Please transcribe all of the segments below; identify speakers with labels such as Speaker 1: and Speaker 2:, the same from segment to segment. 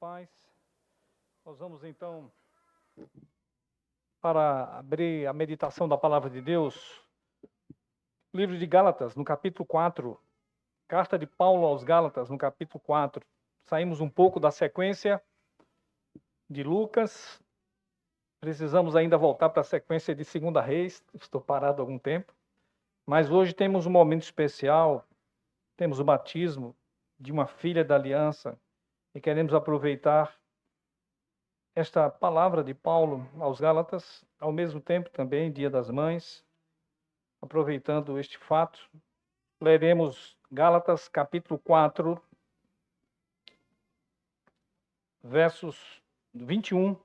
Speaker 1: paz. Nós vamos então para abrir a meditação da palavra de Deus. Livro de Gálatas, no capítulo 4. Carta de Paulo aos Gálatas, no capítulo 4. Saímos um pouco da sequência de Lucas. Precisamos ainda voltar para a sequência de 2 Reis. Estou parado há algum tempo. Mas hoje temos um momento especial. Temos o batismo de uma filha da aliança. E queremos aproveitar esta palavra de Paulo aos Gálatas, ao mesmo tempo também Dia das Mães. Aproveitando este fato, leremos Gálatas capítulo 4, versos 21.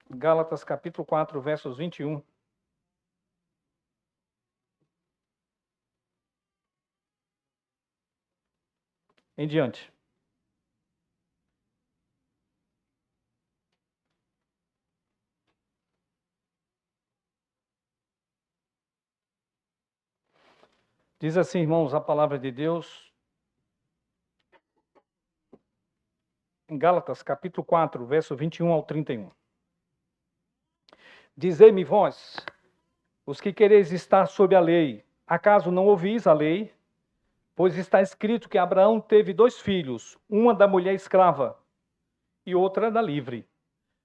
Speaker 1: Gálatas capítulo 4, versos 21. Em diante. Diz assim, irmãos, a palavra de Deus, em Gálatas capítulo 4, verso 21 ao 31. Dizei-me vós, os que quereis estar sob a lei, acaso não ouvis a lei? Pois está escrito que Abraão teve 2 filhos, uma da mulher escrava e outra da livre.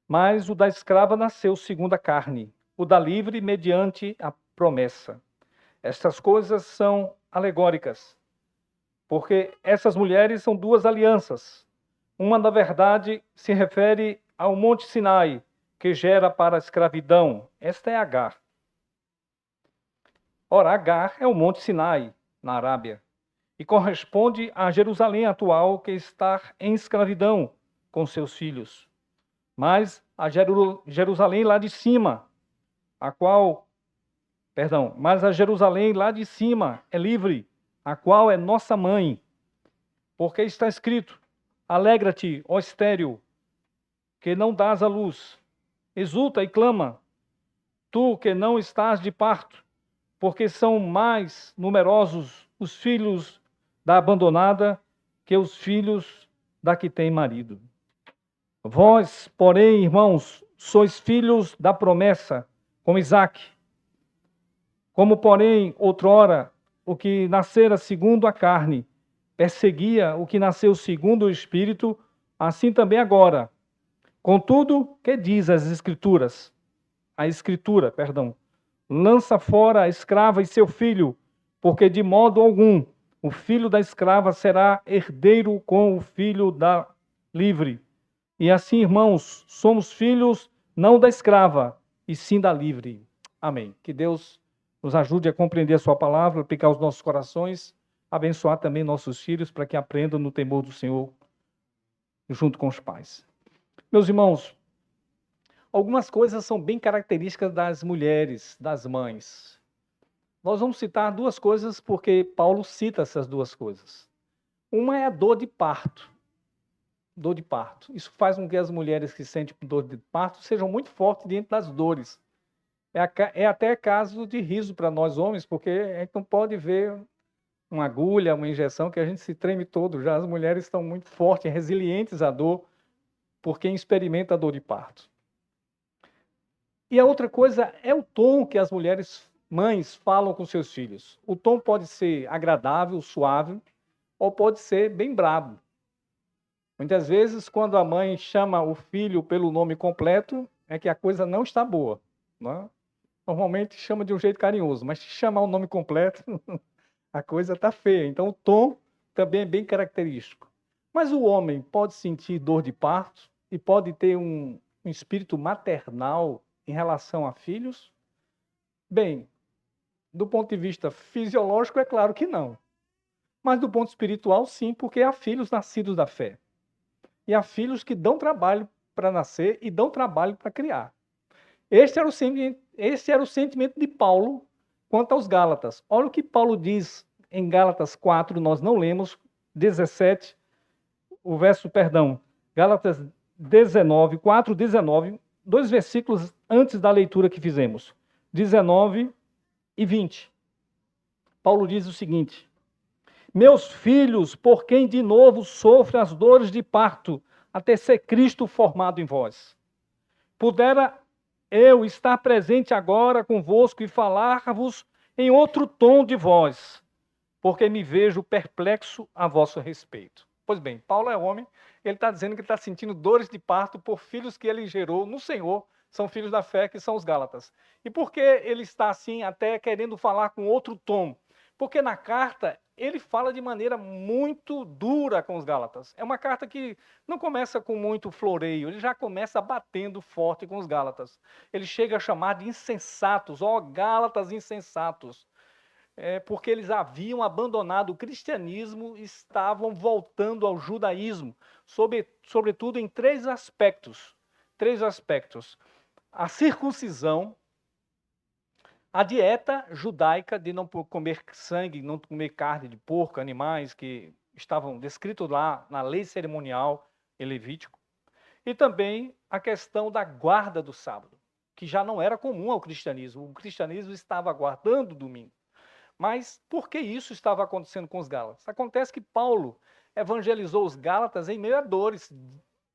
Speaker 1: Mas o da escrava nasceu segundo a carne, o da livre mediante a promessa. Estas coisas são alegóricas, porque essas mulheres são 2 alianças. Uma, na verdade, se refere ao Monte Sinai, que gera para a escravidão. Esta é Agar. Ora, Agar é o Monte Sinai, na Arábia, e corresponde a Jerusalém atual, que está em escravidão com seus filhos. Mas a Jerusalém lá de cima, mas a Jerusalém lá de cima é livre, a qual é nossa mãe. Porque está escrito: alegra-te, ó estéril, que não dás à luz. Exulta e clama, tu que não estás de parto, porque são mais numerosos os filhos da abandonada que os filhos da que tem marido. Vós, porém, irmãos, sois filhos da promessa, como Isaque. Como, porém, outrora, o que nascera segundo a carne perseguia o que nasceu segundo o Espírito, assim também agora. Contudo, que diz as Escrituras? A Escritura, lança fora a escrava e seu filho, porque de modo algum o filho da escrava será herdeiro com o filho da livre. E assim, irmãos, somos filhos não da escrava, e sim da livre. Amém. Que Deus nos ajude a compreender a sua palavra, aplicar os nossos corações, abençoar também nossos filhos para que aprendam no temor do Senhor junto com os pais. Meus irmãos, algumas coisas são bem características das mulheres, das mães. Nós vamos citar 2 coisas porque Paulo cita essas 2 coisas. Uma é a dor de parto. Dor de parto. Isso faz com que as mulheres que sentem dor de parto sejam muito fortes diante das dores. É até caso de riso para nós homens, porque a gente não pode ver uma agulha, uma injeção, que a gente se treme todo. Já as mulheres estão muito fortes, resilientes à dor, por quem experimenta a dor de parto. E a outra coisa é o tom que as mulheres mães falam com seus filhos. O tom pode ser agradável, suave, ou pode ser bem brabo. Muitas vezes, quando a mãe chama o filho pelo nome completo, é que a coisa não está boa. Não é? Normalmente chama de um jeito carinhoso, mas se chamar o nome completo, a coisa está feia. Então, o tom também é bem característico. Mas o homem pode sentir dor de parto e pode ter um espírito maternal em relação a filhos? Bem, do ponto de vista fisiológico, é claro que não. Mas do ponto espiritual, sim, porque há filhos nascidos da fé. E há filhos que dão trabalho para nascer e dão trabalho para criar. Este era o sentimento de Paulo quanto aos Gálatas. Olha o que Paulo diz em Gálatas 4, nós não lemos, 17, Gálatas 19, 4, 19, 2 versículos antes da leitura que fizemos, 19 e 20. Paulo diz o seguinte: Meus filhos, por quem de novo sofre as dores de parto, até ser Cristo formado em vós. Pudera eu estar presente agora convosco e falar-vos em outro tom de voz, porque me vejo perplexo a vosso respeito. Pois bem, Paulo é homem, ele está dizendo que está sentindo dores de parto por filhos que ele gerou no Senhor, são filhos da fé, que são os Gálatas. E por que ele está assim, até querendo falar com outro tom? Porque na carta ele fala de maneira muito dura com os Gálatas. É uma carta que não começa com muito floreio, ele já começa batendo forte com os Gálatas. Ele chega a chamar de insensatos, ó Gálatas insensatos. Porque eles haviam abandonado o cristianismo e estavam voltando ao judaísmo, sobretudo em três aspectos. Três aspectos. A circuncisão, a dieta judaica de não comer sangue, não comer carne de porco, animais que estavam descritos lá na lei cerimonial em Levítico, e também a questão da guarda do sábado, que já não era comum ao cristianismo. O cristianismo estava guardando o domingo. Mas por que isso estava acontecendo com os Gálatas? Acontece que Paulo evangelizou os Gálatas em meio a dores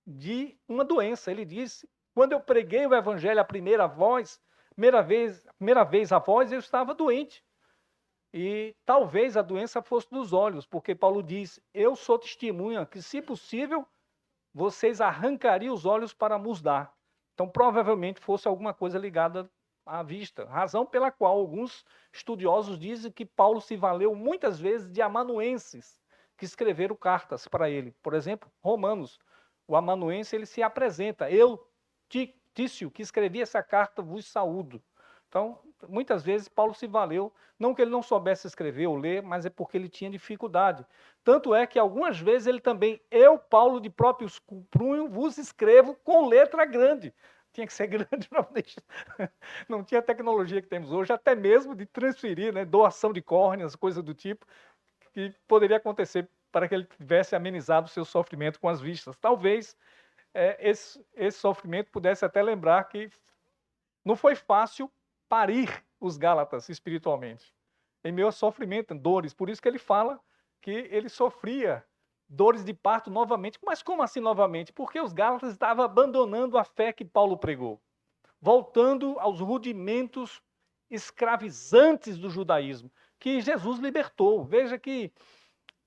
Speaker 1: de uma doença. Ele disse: quando eu preguei o evangelho a primeira vez a vós, eu estava doente. E talvez a doença fosse dos olhos, porque Paulo diz: eu sou testemunha que, se possível, vocês arrancariam os olhos para nos dar. Então, provavelmente fosse alguma coisa ligada à vista, razão pela qual alguns estudiosos dizem que Paulo se valeu muitas vezes de amanuenses que escreveram cartas para ele. Por exemplo, Romanos. O amanuense, ele se apresenta: eu, Tício, que escrevi essa carta, vos saúdo. Então, muitas vezes Paulo se valeu, não que ele não soubesse escrever ou ler, mas é porque ele tinha dificuldade. Tanto é que algumas vezes ele também: eu, Paulo, de próprio punho, vos escrevo com letra grande. Tinha que ser grande, não tinha a tecnologia que temos hoje, até mesmo de transferir, né, doação de córneas, coisa do tipo, que poderia acontecer para que ele tivesse amenizado o seu sofrimento com as vistas. Talvez esse sofrimento pudesse até lembrar que não foi fácil parir os Gálatas espiritualmente, em meio a sofrimento, dores. Por isso que ele fala que ele sofria dores de parto novamente. Mas como assim novamente? Porque os Gálatas estavam abandonando a fé que Paulo pregou, voltando aos rudimentos escravizantes do judaísmo, que Jesus libertou. Veja que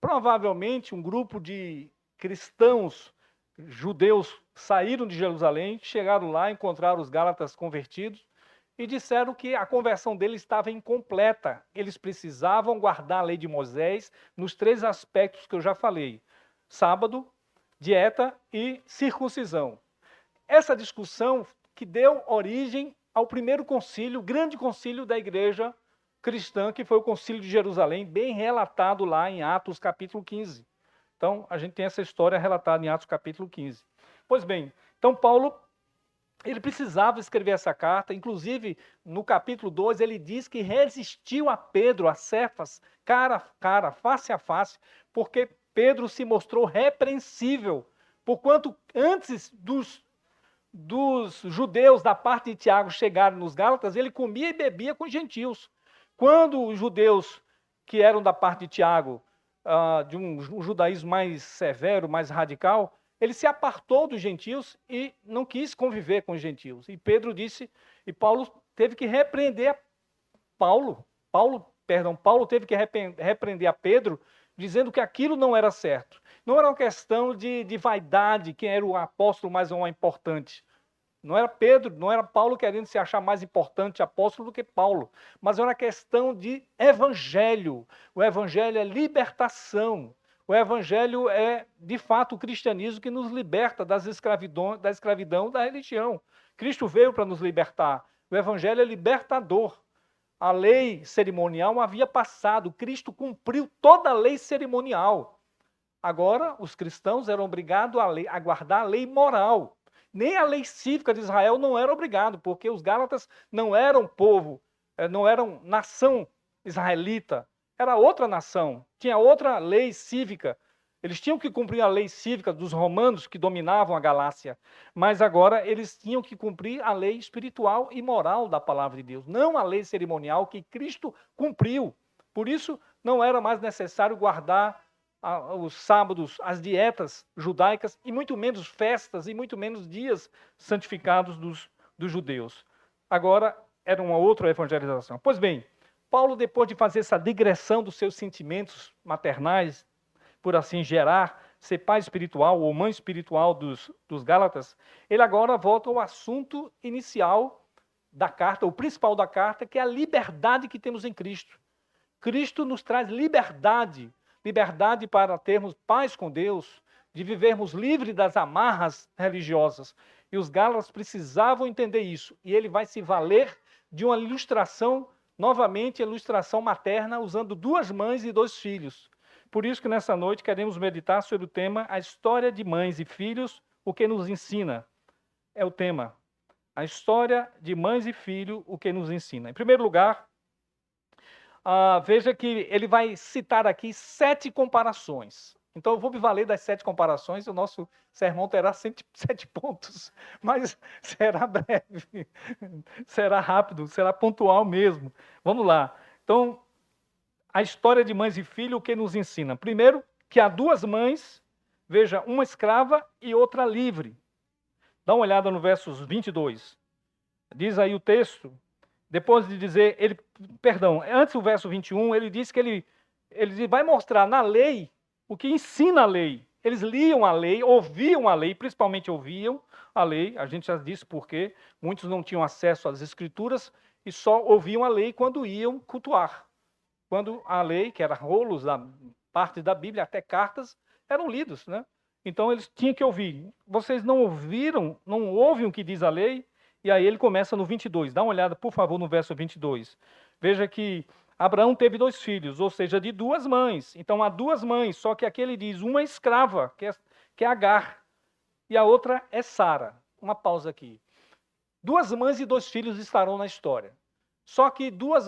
Speaker 1: provavelmente um grupo de cristãos judeus saíram de Jerusalém, chegaram lá, encontraram os Gálatas convertidos e disseram que a conversão deles estava incompleta. Eles precisavam guardar a lei de Moisés nos três aspectos que eu já falei: sábado, dieta e circuncisão. Essa discussão que deu origem ao primeiro concílio, o grande concílio da igreja cristã, que foi o concílio de Jerusalém, bem relatado lá em Atos capítulo 15. Então, a gente tem essa história relatada em Atos capítulo 15. Pois bem, então Paulo, ele precisava escrever essa carta. Inclusive, no capítulo 2, ele diz que resistiu a Pedro, a Cefas, cara a cara, face a face, porque Pedro se mostrou repreensível, porquanto antes dos judeus da parte de Tiago chegarem nos Gálatas, ele comia e bebia com os gentios. Quando os judeus que eram da parte de Tiago, de um judaísmo mais severo, mais radical, ele se apartou dos gentios e não quis conviver com os gentios. E Pedro disse, e Paulo teve que repreender Paulo teve que repreender a Pedro, dizendo que aquilo não era certo. Não era uma questão de vaidade, quem era o apóstolo mais importante. Não era Pedro, não era Paulo querendo se achar mais importante apóstolo do que Paulo, mas era uma questão de evangelho. O evangelho é libertação. O evangelho é, de fato, o cristianismo que nos liberta da escravidão da religião. Cristo veio para nos libertar. O evangelho é libertador. A lei cerimonial havia passado, Cristo cumpriu toda a lei cerimonial. Agora, os cristãos eram obrigados a guardar a lei moral. Nem a lei cívica de Israel não era obrigado, porque os Gálatas não eram povo, não eram nação israelita, era outra nação, tinha outra lei cívica. Eles tinham que cumprir a lei cívica dos romanos que dominavam a Galácia, mas agora eles tinham que cumprir a lei espiritual e moral da palavra de Deus, não a lei cerimonial que Cristo cumpriu. Por isso, não era mais necessário guardar os sábados, as dietas judaicas, e muito menos festas, e muito menos dias santificados dos judeus. Agora, era uma outra evangelização. Pois bem, Paulo, depois de fazer essa digressão dos seus sentimentos maternais, por assim gerar, ser pai espiritual ou mãe espiritual dos Gálatas, ele agora volta ao assunto inicial da carta, o principal da carta, que é a liberdade que temos em Cristo. Cristo nos traz liberdade, liberdade para termos paz com Deus, de vivermos livre das amarras religiosas. E os Gálatas precisavam entender isso. E ele vai se valer de uma ilustração, novamente, a ilustração materna, usando 2 mães e 2 filhos. Por isso que nessa noite queremos meditar sobre o tema a história de mães e filhos, o que nos ensina. É o tema. A história de mães e filhos, o que nos ensina. Em primeiro lugar, veja que ele vai citar aqui 7 comparações. Então eu vou me valer das 7 comparações, o nosso sermão terá 7 pontos, mas será breve, será rápido, será pontual mesmo. Vamos lá. Então, a história de mães e filhos, o que nos ensina? Primeiro, que há 2 mães, veja, uma escrava e outra livre. Dá uma olhada no versos 22. Diz aí o texto, depois de dizer, antes do verso 21, ele diz que ele vai mostrar na lei o que ensina a lei. Eles liam a lei, ouviam a lei, principalmente ouviam a lei, a gente já disse por quê, muitos não tinham acesso às escrituras e só ouviam a lei quando iam cultuar. Quando a lei, que era rolos da parte da Bíblia, até cartas, eram lidos, né? Então eles tinham que ouvir. Vocês não ouviram, não ouvem o que diz a lei? E aí ele começa no 22. Dá uma olhada, por favor, no verso 22. Veja que Abraão teve 2 filhos, ou seja, de 2 mães. Então há 2 mães, só que aqui ele diz, uma é escrava, que é Agar, e a outra é Sara. Uma pausa aqui. 2 mães e 2 filhos estarão na história. Só que 2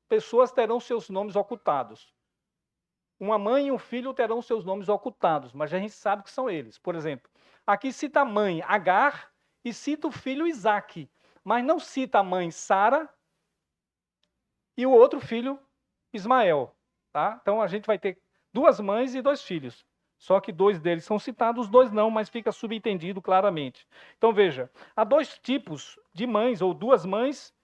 Speaker 1: pessoas terão seus nomes ocultados. Uma mãe e um filho terão seus nomes ocultados, mas a gente sabe que são eles. Por exemplo, aqui cita a mãe Agar e cita o filho Isaque, mas não cita a mãe Sara e o outro filho Ismael. Tá? Então a gente vai ter 2 mães e 2 filhos. Só que 2 deles são citados, os 2 não, mas fica subentendido claramente. Então veja, há 2 tipos de mães, ou 2 mães,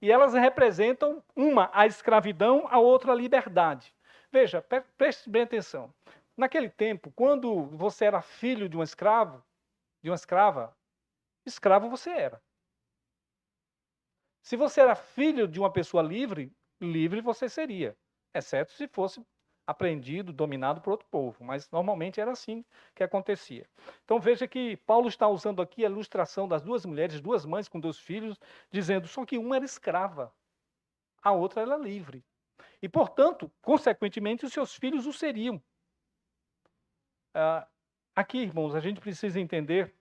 Speaker 1: e elas representam uma a escravidão, a outra a liberdade. Veja, preste bem atenção. Naquele tempo, quando você era filho de um escravo, de uma escrava, escravo você era. Se você era filho de uma pessoa livre, livre você seria, exceto se fosse apreendido, dominado por outro povo, mas normalmente era assim que acontecia. Então veja que Paulo está usando aqui a ilustração das 2 mulheres, 2 mães com 2 filhos, dizendo só que uma era escrava, a outra era livre. E, portanto, consequentemente, os seus filhos o seriam. Aqui, irmãos, a gente precisa entender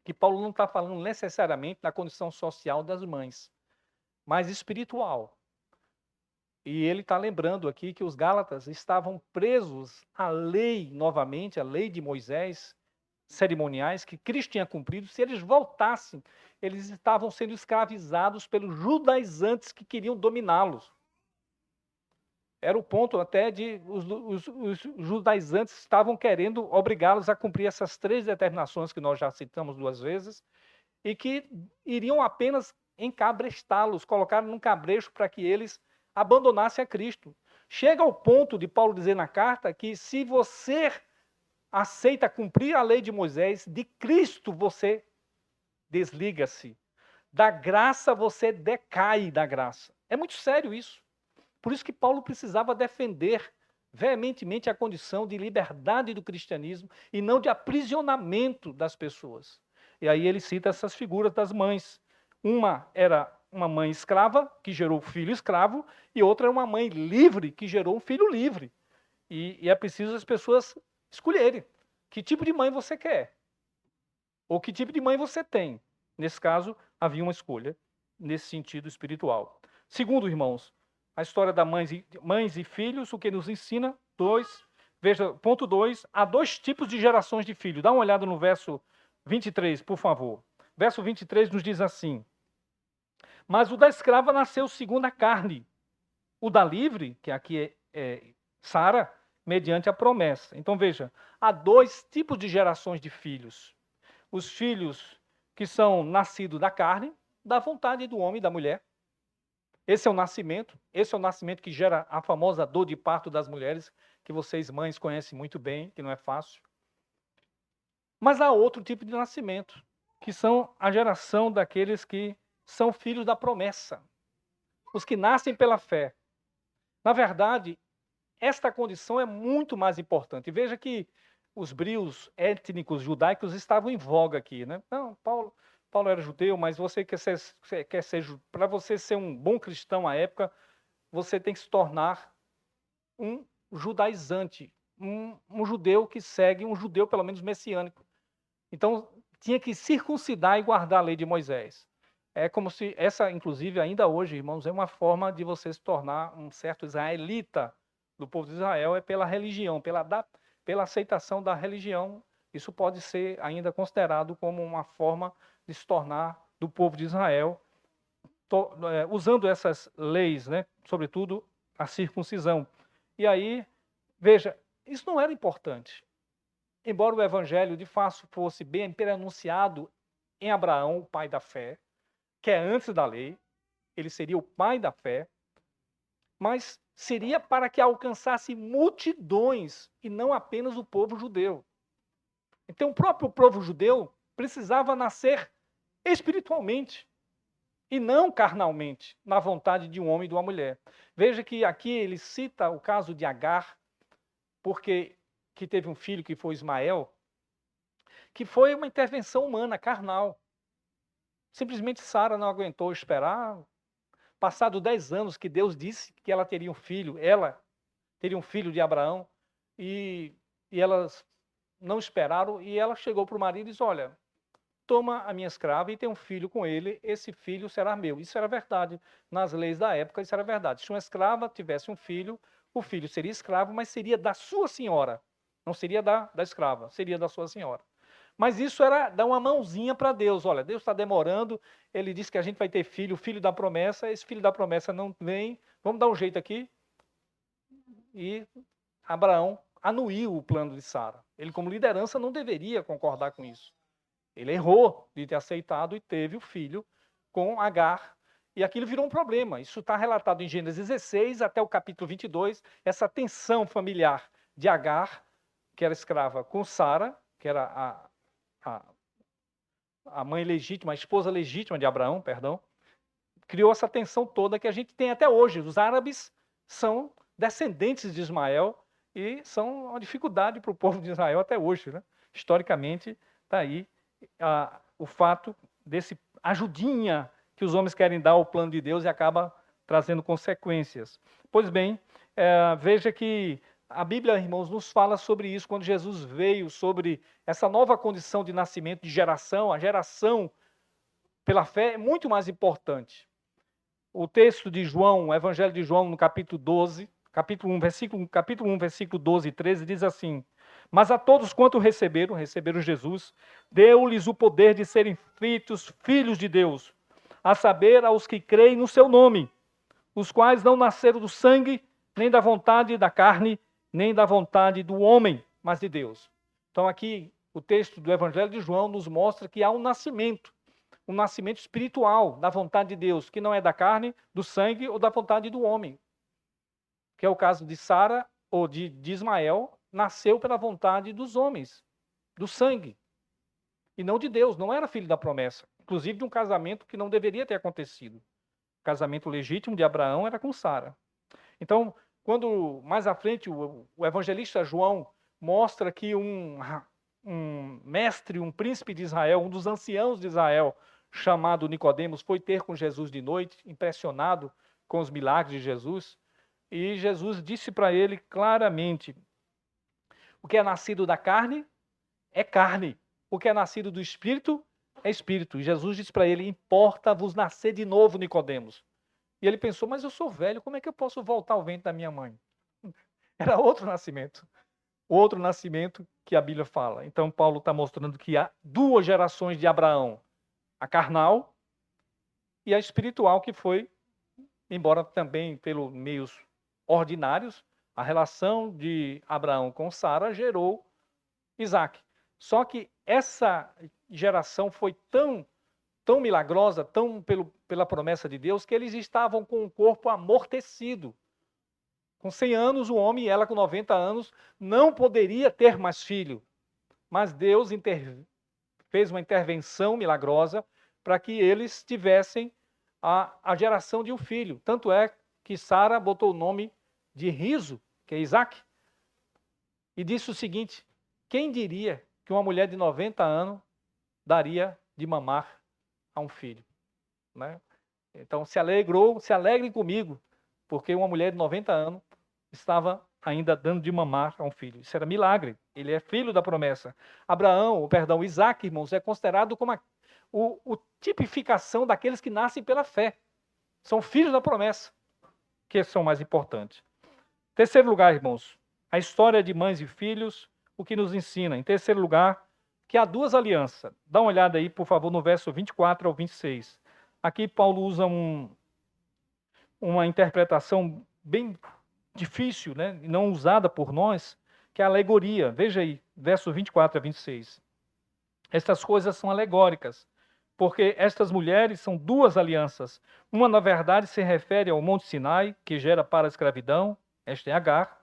Speaker 1: que Paulo não está falando necessariamente da condição social das mães, mas espiritual. E ele está lembrando aqui que os Gálatas estavam presos à lei, novamente, à lei de Moisés, cerimoniais, que Cristo tinha cumprido. Se eles voltassem, eles estavam sendo escravizados pelos judaizantes que queriam dominá-los. Era o ponto até de os judaizantes estavam querendo obrigá-los a cumprir essas 3 determinações que nós já citamos 2 vezes, e que iriam apenas encabrestá-los, colocar num cabresto para que eles abandonassem a Cristo. Chega ao ponto de Paulo dizer na carta que se você aceita cumprir a lei de Moisés, de Cristo você desliga-se. Da graça você decai da graça. É muito sério isso. Por isso que Paulo precisava defender veementemente a condição de liberdade do cristianismo e não de aprisionamento das pessoas. E aí ele cita essas figuras das mães. Uma era uma mãe escrava, que gerou um filho escravo, e outra é uma mãe livre, que gerou um filho livre. E é preciso as pessoas escolherem que tipo de mãe você quer, ou que tipo de mãe você tem. Nesse caso, havia uma escolha nesse sentido espiritual. Segundo, irmãos, a história da mães e filhos, o que nos ensina, 2, veja, ponto 2, há 2 tipos de gerações de filhos. Dá uma olhada no verso 23, por favor. Verso 23 nos diz assim: mas o da escrava nasceu segundo a carne, O da livre, que aqui é Sara, mediante a promessa. Então veja, há dois tipos de gerações de filhos. Os filhos que são nascidos da carne, da vontade do homem e da mulher. Esse é o nascimento que gera a famosa dor de parto das mulheres, que vocês mães conhecem muito bem, que não é fácil. Mas há outro tipo de nascimento, que são a geração daqueles que são filhos da promessa. Os que nascem pela fé. Na verdade, esta condição é muito mais importante. Veja que os brios étnicos judaicos estavam em voga aqui, né? Não, Paulo era judeu, mas você para você ser um bom cristão à época, você tem que se tornar um judaizante, um judeu que segue, um judeu pelo menos messiânico. Então, tinha que circuncidar e guardar a lei de Moisés. É como se essa, inclusive, ainda hoje, irmãos, é uma forma de você se tornar um certo israelita do povo de Israel, é pela religião, pela aceitação da religião. Isso pode ser ainda considerado como uma forma de se tornar do povo de Israel, usando essas leis, né? Sobretudo a circuncisão. E aí, veja, isso não era importante. Embora o evangelho de fato fosse bem anunciado em Abraão, o pai da fé, que é antes da lei, ele seria o pai da fé, mas seria para que alcançasse multidões e não apenas o povo judeu. Então, o próprio povo judeu precisava nascer espiritualmente e não carnalmente, na vontade de um homem e de uma mulher. Veja que aqui ele cita o caso de Agar, porque que teve um filho que foi Ismael, que foi uma intervenção humana, carnal. Simplesmente Sara não aguentou esperar. Passado 10 anos que Deus disse que ela teria um filho de Abraão, e elas não esperaram, e ela chegou para o marido e disse, olha, toma a minha escrava e tem um filho com ele, esse filho será meu. Isso era verdade. Nas leis da época, isso era verdade. Se uma escrava tivesse um filho, o filho seria escravo, mas seria da sua senhora. Não seria da escrava, seria da sua senhora. Mas isso era dar uma mãozinha para Deus. Olha, Deus está demorando, ele disse que a gente vai ter filho, o filho da promessa, esse filho da promessa não vem, vamos dar um jeito aqui. E Abraão anuiu o plano de Sara. Ele, como liderança, não deveria concordar com isso. Ele errou de ter aceitado e teve o filho com Agar. E aquilo virou um problema. Isso está relatado em Gênesis 16 até o capítulo 22, essa tensão familiar de Agar, que era escrava, com Sara, que era a mãe legítima, a esposa legítima de Abraão, perdão, criou essa tensão toda que a gente tem até hoje. Os árabes são descendentes de Ismael e são uma dificuldade para o povo de Israel até hoje, né? Historicamente, está aí o fato desse ajudinha que os homens querem dar ao plano de Deus e acaba trazendo consequências. Pois bem, veja que a Bíblia, irmãos, nos fala sobre isso quando Jesus veio, sobre essa nova condição de nascimento, de geração. A geração pela fé é muito mais importante. O texto de João, o Evangelho de João, no capítulo 12, capítulo 1, versículo 12 e 13, diz assim: mas a todos quanto receberam Jesus, deu-lhes o poder de serem feitos filhos de Deus, a saber, aos que creem no seu nome, os quais não nasceram do sangue, nem da vontade da carne, nem da vontade do homem, mas de Deus. Então aqui, o texto do Evangelho de João nos mostra que há um nascimento espiritual da vontade de Deus, que não é da carne, do sangue ou da vontade do homem. Que é o caso de Sara ou de Ismael, nasceu pela vontade dos homens, do sangue, e não de Deus, não era filho da promessa. Inclusive de um casamento que não deveria ter acontecido. O casamento legítimo de Abraão era com Sara. Então, quando mais à frente o evangelista João mostra que um mestre, um príncipe de Israel, um dos anciãos de Israel, chamado Nicodemos, foi ter com Jesus de noite, impressionado com os milagres de Jesus, e Jesus disse para ele claramente: o que é nascido da carne é carne, o que é nascido do Espírito é Espírito. E Jesus disse para ele: importa-vos nascer de novo, Nicodemos. E ele pensou: mas eu sou velho, como é que eu posso voltar ao ventre da minha mãe? Era outro nascimento que a Bíblia fala. Então Paulo está mostrando que há duas gerações de Abraão: a carnal e a espiritual, que foi embora também pelos meios ordinários, a relação de Abraão com Sara gerou Isaac. Só que essa geração foi tão milagrosa, pela promessa de Deus, que eles estavam com o corpo amortecido. Com 100 anos, o homem, e ela com 90 anos, não poderia ter mais filho. Mas Deus fez uma intervenção milagrosa para que eles tivessem a geração de um filho. Tanto é que Sara botou o nome de Riso, que é Isaac, e disse o seguinte: quem diria que uma mulher de 90 anos daria de mamar a um filho? Né? Então se alegrem comigo, porque uma mulher de 90 anos estava ainda dando de mamar a um filho. Isso era milagre. Ele é filho da promessa. Isaac, irmãos, é considerado como o tipificação daqueles que nascem pela fé. São filhos da promessa, que são mais importantes. Terceiro lugar, irmãos, a história de mães e filhos, o que nos ensina. Em terceiro lugar, que há duas alianças. Dá uma olhada aí, por favor, no verso 24 ao 26. Aqui Paulo usa uma interpretação bem difícil, né, não usada por nós, que é a alegoria. Veja aí, verso 24 a 26. Estas coisas são alegóricas, porque estas mulheres são duas alianças. Uma, na verdade, se refere ao Monte Sinai, que gera para a escravidão. Esta é Agar.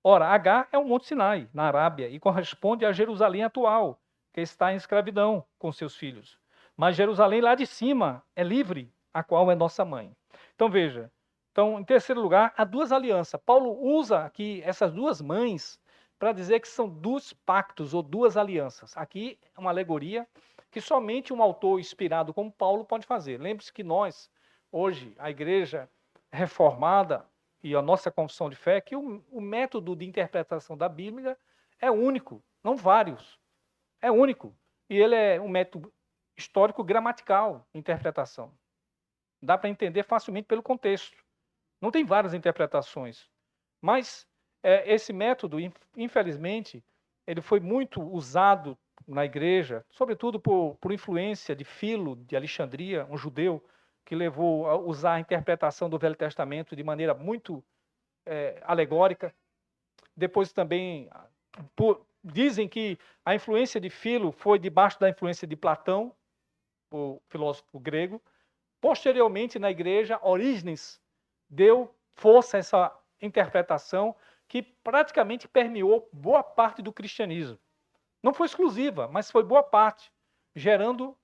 Speaker 1: Ora, Agar é o Monte Sinai, na Arábia, e corresponde a Jerusalém atual, que está em escravidão com seus filhos. Mas Jerusalém lá de cima é livre, a qual é nossa mãe. Então veja, em terceiro lugar, há duas alianças. Paulo usa aqui essas duas mães para dizer que são dois pactos ou duas alianças. Aqui é uma alegoria que somente um autor inspirado como Paulo pode fazer. Lembre-se que nós, hoje, a igreja reformada e a nossa confissão de fé, que o método de interpretação da Bíblia é único, não vários. É único. E ele é um método histórico gramatical de interpretação. Dá para entender facilmente pelo contexto. Não tem várias interpretações. Mas esse método, infelizmente, ele foi muito usado na igreja, sobretudo por influência de Filo, de Alexandria, um judeu, que levou a usar a interpretação do Velho Testamento de maneira muito alegórica. Depois também dizem que a influência de Filo foi debaixo da influência de Platão, o filósofo grego. Posteriormente, na igreja, Orígenes deu força a essa interpretação que praticamente permeou boa parte do cristianismo. Não foi exclusiva, mas foi boa parte, gerando,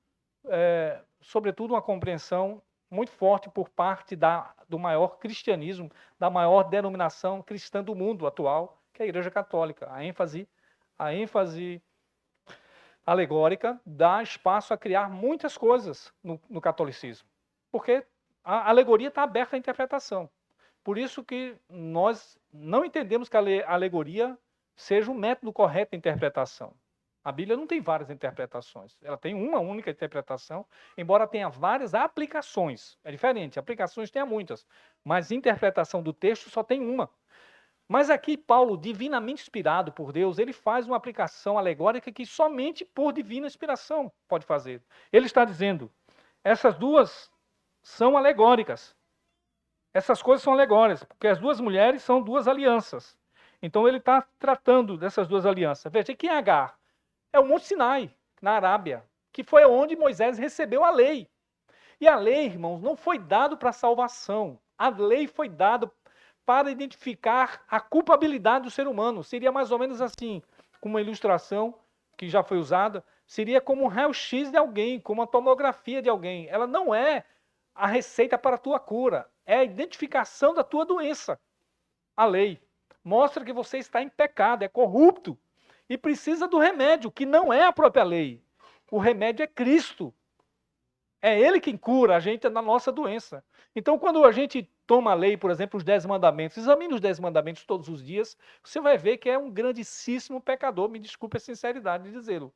Speaker 1: sobretudo, uma compreensão muito forte por parte do maior cristianismo, da maior denominação cristã do mundo atual, que é a Igreja Católica. A ênfase alegórica dá espaço a criar muitas coisas no catolicismo, porque a alegoria está aberta à interpretação. Por isso que nós não entendemos que a alegoria seja um método correto de interpretação. A Bíblia não tem várias interpretações. Ela tem uma única interpretação, embora tenha várias aplicações. É diferente, aplicações tem muitas, mas interpretação do texto só tem uma. Mas aqui Paulo, divinamente inspirado por Deus, ele faz uma aplicação alegórica que somente por divina inspiração pode fazer. Ele está dizendo, essas duas são alegóricas. Essas coisas são alegóricas, porque as duas mulheres são duas alianças. Então ele está tratando dessas duas alianças. Veja, quem é Agar? É o Monte Sinai, na Arábia, que foi onde Moisés recebeu a lei. E a lei, irmãos, não foi dado para salvação. A lei foi dada para identificar a culpabilidade do ser humano. Seria mais ou menos assim, como uma ilustração que já foi usada, seria como um raio-x de alguém, como uma tomografia de alguém. Ela não é a receita para a tua cura, é a identificação da tua doença. A lei mostra que você está em pecado, é corrupto, e precisa do remédio, que não é a própria lei. O remédio é Cristo. É Ele quem cura a gente na nossa doença. Então, quando a gente toma a lei, por exemplo, os 10 mandamentos, examine os 10 mandamentos todos os dias, você vai ver que é um grandíssimo pecador, me desculpe a sinceridade de dizê-lo.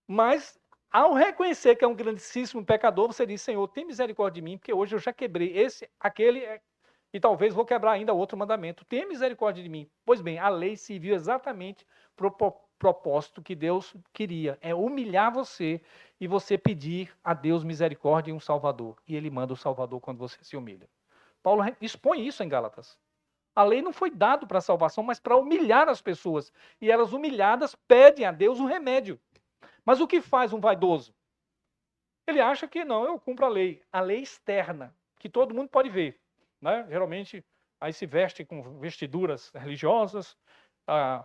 Speaker 1: Mas, ao reconhecer que é um grandíssimo pecador, você diz, Senhor, tem misericórdia de mim, porque hoje eu já quebrei aquele, e talvez vou quebrar ainda outro mandamento. Tenha misericórdia de mim. Pois bem, a lei serviu exatamente propósito que Deus queria, é humilhar você e você pedir a Deus misericórdia e um Salvador. E ele manda o Salvador quando você se humilha. Paulo expõe isso em Gálatas. A lei não foi dada para a salvação, mas para humilhar as pessoas. E elas humilhadas pedem a Deus um remédio. Mas o que faz um vaidoso? Ele acha que não, eu cumpro a lei externa, que todo mundo pode ver. Né? Geralmente, aí se veste com vestiduras religiosas,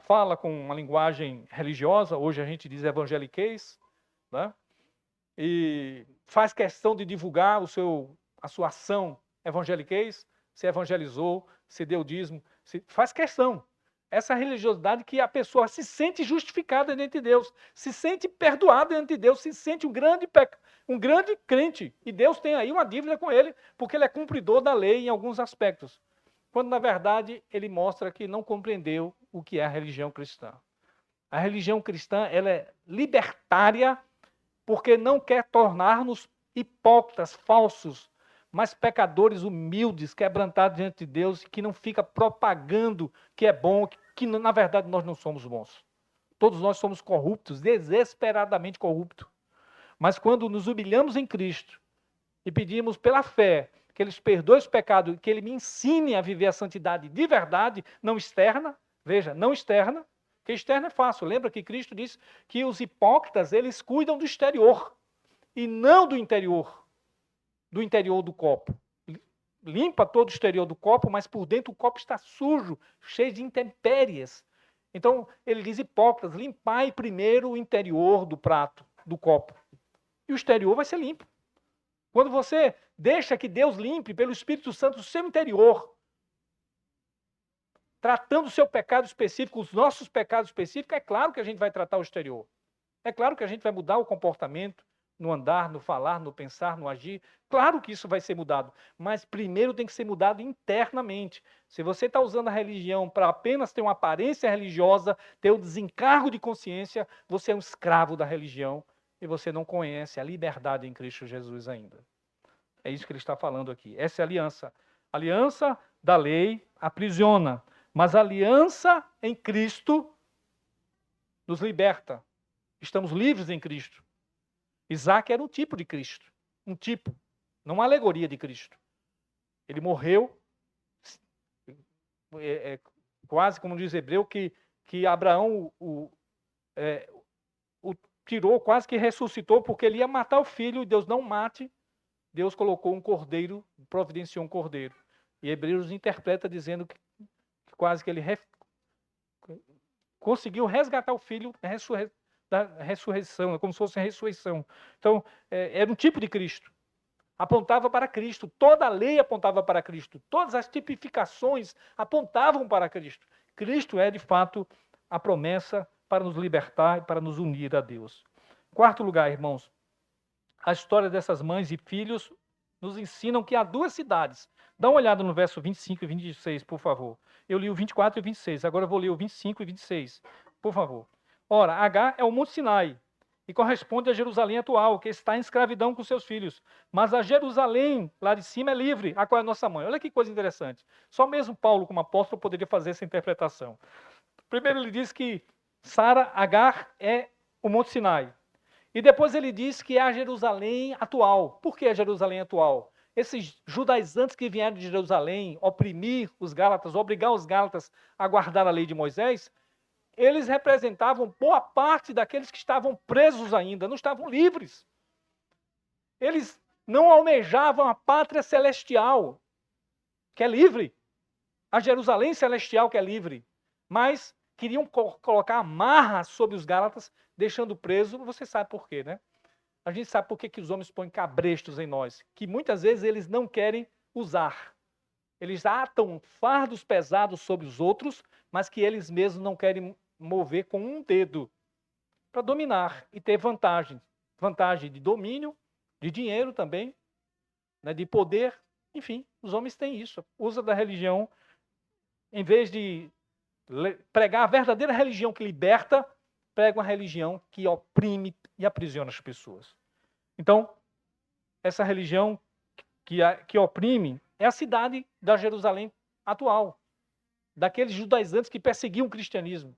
Speaker 1: fala com uma linguagem religiosa, hoje a gente diz evangeliquez, né? E faz questão de divulgar a sua ação evangeliquez, se evangelizou, se deu dízimo, faz questão. Essa religiosidade que a pessoa se sente justificada diante de Deus, se sente perdoada diante de Deus, se sente um grande crente. E Deus tem aí uma dívida com ele, porque ele é cumpridor da lei em alguns aspectos. Quando, na verdade, ele mostra que não compreendeu o que é a religião cristã. A religião cristã ela é libertária porque não quer tornar-nos hipócritas, falsos, mas pecadores humildes, quebrantados diante de Deus, que não fica propagando que é bom, que na verdade nós não somos bons. Todos nós somos corruptos, desesperadamente corruptos. Mas quando nos humilhamos em Cristo e pedimos pela fé que Ele perdoe os pecados, que Ele me ensine a viver a santidade de verdade, não externa, veja, não externa, porque externa é fácil. Lembra que Cristo disse que os hipócritas, eles cuidam do exterior e não do interior do copo. Limpa todo o exterior do copo, mas por dentro o copo está sujo, cheio de intempéries. Então, ele diz, hipócritas, limpai primeiro o interior do prato, do copo. E o exterior vai ser limpo. Quando você deixa que Deus limpe pelo Espírito Santo o seu interior, tratando o seu pecado específico, os nossos pecados específicos, é claro que a gente vai tratar o exterior. É claro que a gente vai mudar o comportamento, no andar, no falar, no pensar, no agir. Claro que isso vai ser mudado, mas primeiro tem que ser mudado internamente. Se você está usando a religião para apenas ter uma aparência religiosa, ter o desencargo de consciência, você é um escravo da religião e você não conhece a liberdade em Cristo Jesus ainda. É isso que ele está falando aqui. Essa é a aliança. A aliança da lei aprisiona, mas a aliança em Cristo nos liberta. Estamos livres em Cristo. Isaac era um tipo de Cristo, um tipo, não uma alegoria de Cristo. Ele morreu, quase como diz Hebreu, que Abraão o tirou, quase que ressuscitou, porque ele ia matar o filho, e Deus não mate. Deus colocou um cordeiro, providenciou um cordeiro. E Hebreus interpreta dizendo que quase que ele conseguiu resgatar o filho da ressurreição, é como se fosse a ressurreição. Então, era um tipo de Cristo. Apontava para Cristo. Toda a lei apontava para Cristo. Todas as tipificações apontavam para Cristo. Cristo é, de fato, a promessa para nos libertar e para nos unir a Deus. Quarto lugar, irmãos, a história dessas mães e filhos nos ensinam que há duas cidades. Dá uma olhada no verso 25 e 26, por favor. Eu li o 24 e 26, agora eu vou ler o 25 e 26, por favor. Ora, Agar é o Monte Sinai e corresponde a Jerusalém atual, que está em escravidão com seus filhos. Mas a Jerusalém, lá de cima, é livre, a qual é a nossa mãe. Olha que coisa interessante. Só mesmo Paulo, como apóstolo, poderia fazer essa interpretação. Primeiro ele diz que Agar é o Monte Sinai. E depois ele diz que é a Jerusalém atual. Por que a Jerusalém atual? Esses judaizantes que vieram de Jerusalém oprimir os Gálatas, obrigar os Gálatas a guardar a lei de Moisés, eles representavam boa parte daqueles que estavam presos ainda, não estavam livres. Eles não almejavam a pátria celestial, que é livre, a Jerusalém celestial, que é livre, mas queriam colocar amarras sobre os Gálatas, deixando preso. Você sabe por quê, né? A gente sabe por que os homens põem cabrestos em nós, que muitas vezes eles não querem usar. Eles atam fardos pesados sobre os outros, mas que eles mesmos não querem mover com um dedo para dominar e ter vantagem. Vantagem de domínio, de dinheiro também, né, de poder. Enfim, os homens têm isso. Usa da religião, em vez de pregar a verdadeira religião que liberta, prega uma religião que oprime e aprisiona as pessoas. Então, essa religião que oprime é a cidade da Jerusalém atual, daqueles judaizantes que perseguiam o cristianismo.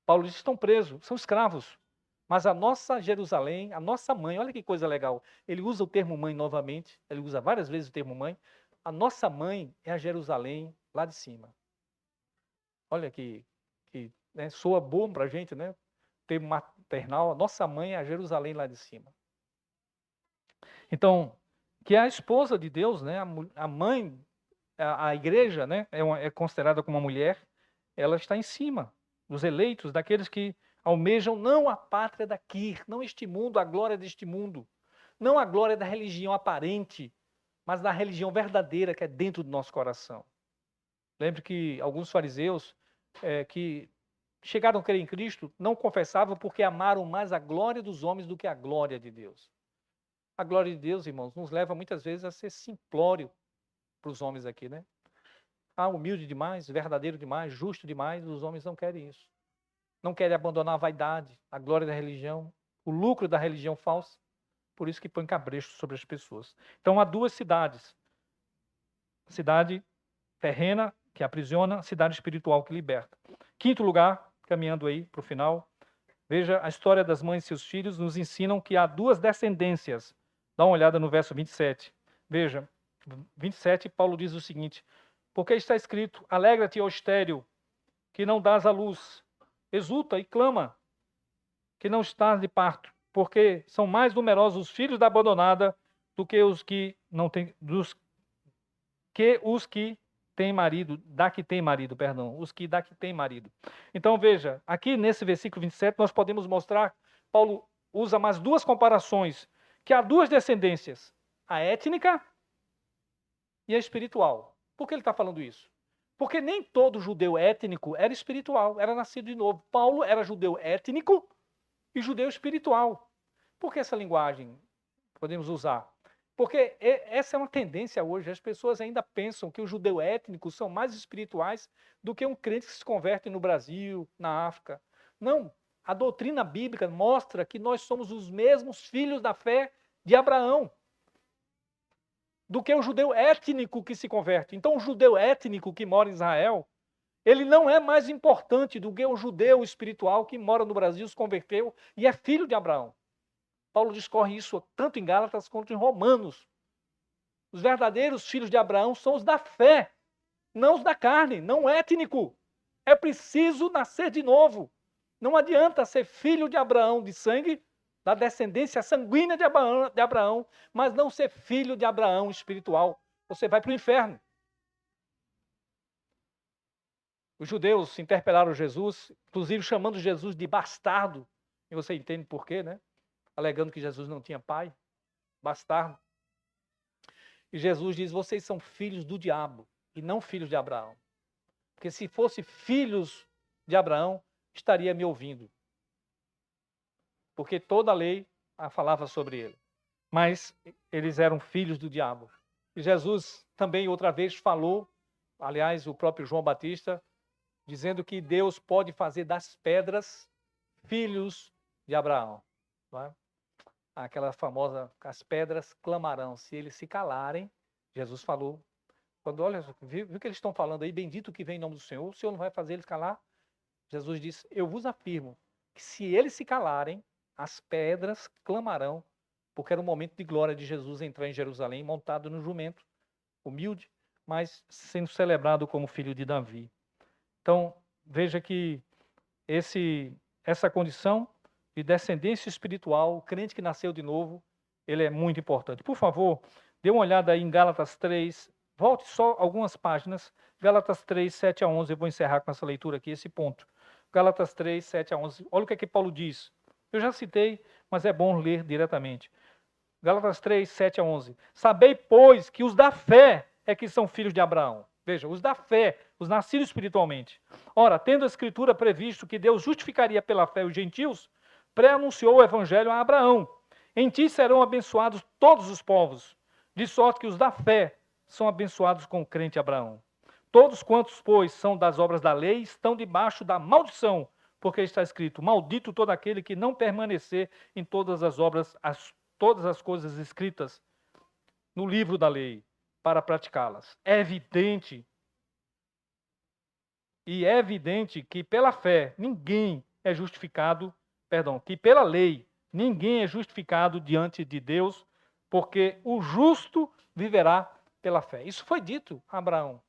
Speaker 1: Paulo diz que estão presos, são escravos. Mas a nossa Jerusalém, a nossa mãe, olha que coisa legal. Ele usa o termo mãe novamente, ele usa várias vezes o termo mãe. A nossa mãe é a Jerusalém lá de cima. Olha que né, soa bom para a gente, né? Termo maternal, a nossa mãe é a Jerusalém lá de cima. Então, que é a esposa de Deus, né? A mãe, a igreja, né? É considerada como uma mulher, ela está em cima dos eleitos, daqueles que almejam não a pátria daqui, não este mundo, a glória deste mundo, não a glória da religião aparente, mas da religião verdadeira que é dentro do nosso coração. Lembre que alguns fariseus que chegaram a crer em Cristo não confessavam porque amaram mais a glória dos homens do que a glória de Deus. A glória de Deus, irmãos, nos leva muitas vezes a ser simplório para os homens aqui, né? Humilde demais, verdadeiro demais, justo demais, os homens não querem isso. Não querem abandonar a vaidade, a glória da religião, o lucro da religião falsa. Por isso que põe cabresto sobre as pessoas. Então há duas cidades. A cidade terrena, que aprisiona, a cidade espiritual, que liberta. Quinto lugar, caminhando aí para o final, veja a história das mães e seus filhos nos ensinam que há duas descendências. Dá uma olhada no verso 27. Veja, 27, Paulo diz o seguinte: porque está escrito, alegra-te, ó estéril, que não dás à luz, exulta e clama, que não estás de parto, porque são mais numerosos os filhos da abandonada do que os que não têm, os que têm marido, os que da que têm marido. Então veja, aqui nesse versículo 27 nós podemos mostrar, Paulo usa mais duas comparações, que há duas descendências, a étnica e a espiritual. Por que ele está falando isso? Porque nem todo judeu étnico era espiritual, era nascido de novo. Paulo era judeu étnico e judeu espiritual. Por que essa linguagem podemos usar? Porque essa é uma tendência hoje. As pessoas ainda pensam que os judeus étnicos são mais espirituais do que um crente que se converte no Brasil, na África. Não. A doutrina bíblica mostra que nós somos os mesmos filhos da fé de Abraão do que o judeu étnico que se converte. Então, o judeu étnico que mora em Israel, ele não é mais importante do que o judeu espiritual que mora no Brasil, se converteu e é filho de Abraão. Paulo discorre isso tanto em Gálatas quanto em Romanos. Os verdadeiros filhos de Abraão são os da fé, não os da carne, não étnico. É preciso nascer de novo. Não adianta ser filho de Abraão de sangue, da descendência sanguínea de Abraão, mas não ser filho de Abraão espiritual. Você vai para o inferno. Os judeus interpelaram Jesus, inclusive chamando Jesus de bastardo. E você entende por quê, né? Alegando que Jesus não tinha pai. Bastardo. E Jesus diz, vocês são filhos do diabo e não filhos de Abraão. Porque se fosse filhos de Abraão, estaria me ouvindo. Porque toda a lei falava sobre ele. Mas eles eram filhos do diabo. E Jesus também outra vez falou, aliás, o próprio João Batista, dizendo que Deus pode fazer das pedras filhos de Abraão. Não é? Aquela famosa, as pedras clamarão, se eles se calarem, Jesus falou. Quando olha, viu o que eles estão falando aí, bendito que vem em nome do Senhor, o Senhor não vai fazer eles calar? Jesus disse, eu vos afirmo, que se eles se calarem, as pedras clamarão, porque era o momento de glória de Jesus entrar em Jerusalém, montado no jumento, humilde, mas sendo celebrado como filho de Davi. Então, veja que essa condição de descendência espiritual, o crente que nasceu de novo, ele é muito importante. Por favor, dê uma olhada aí em Gálatas 3, volte só algumas páginas, Gálatas 3, 7 a 11, eu vou encerrar com essa leitura aqui, esse ponto. Gálatas 3, 7 a 11, olha o que é que Paulo diz. Eu já citei, mas é bom ler diretamente. Gálatas 3, 7 a 11. Sabei, pois, que os da fé é que são filhos de Abraão. Veja, os da fé, os nascidos espiritualmente. Ora, tendo a Escritura previsto que Deus justificaria pela fé os gentios, pré-anunciou o evangelho a Abraão. Em ti serão abençoados todos os povos, de sorte que os da fé são abençoados com o crente Abraão. Todos quantos, pois, são das obras da lei, estão debaixo da maldição, porque está escrito, maldito todo aquele que não permanecer em todas as obras, todas as coisas escritas no livro da lei, para praticá-las. É evidente que pela fé ninguém é justificado, perdão, que pela lei ninguém é justificado diante de Deus, porque o justo viverá pela fé. Isso foi dito a Abraão.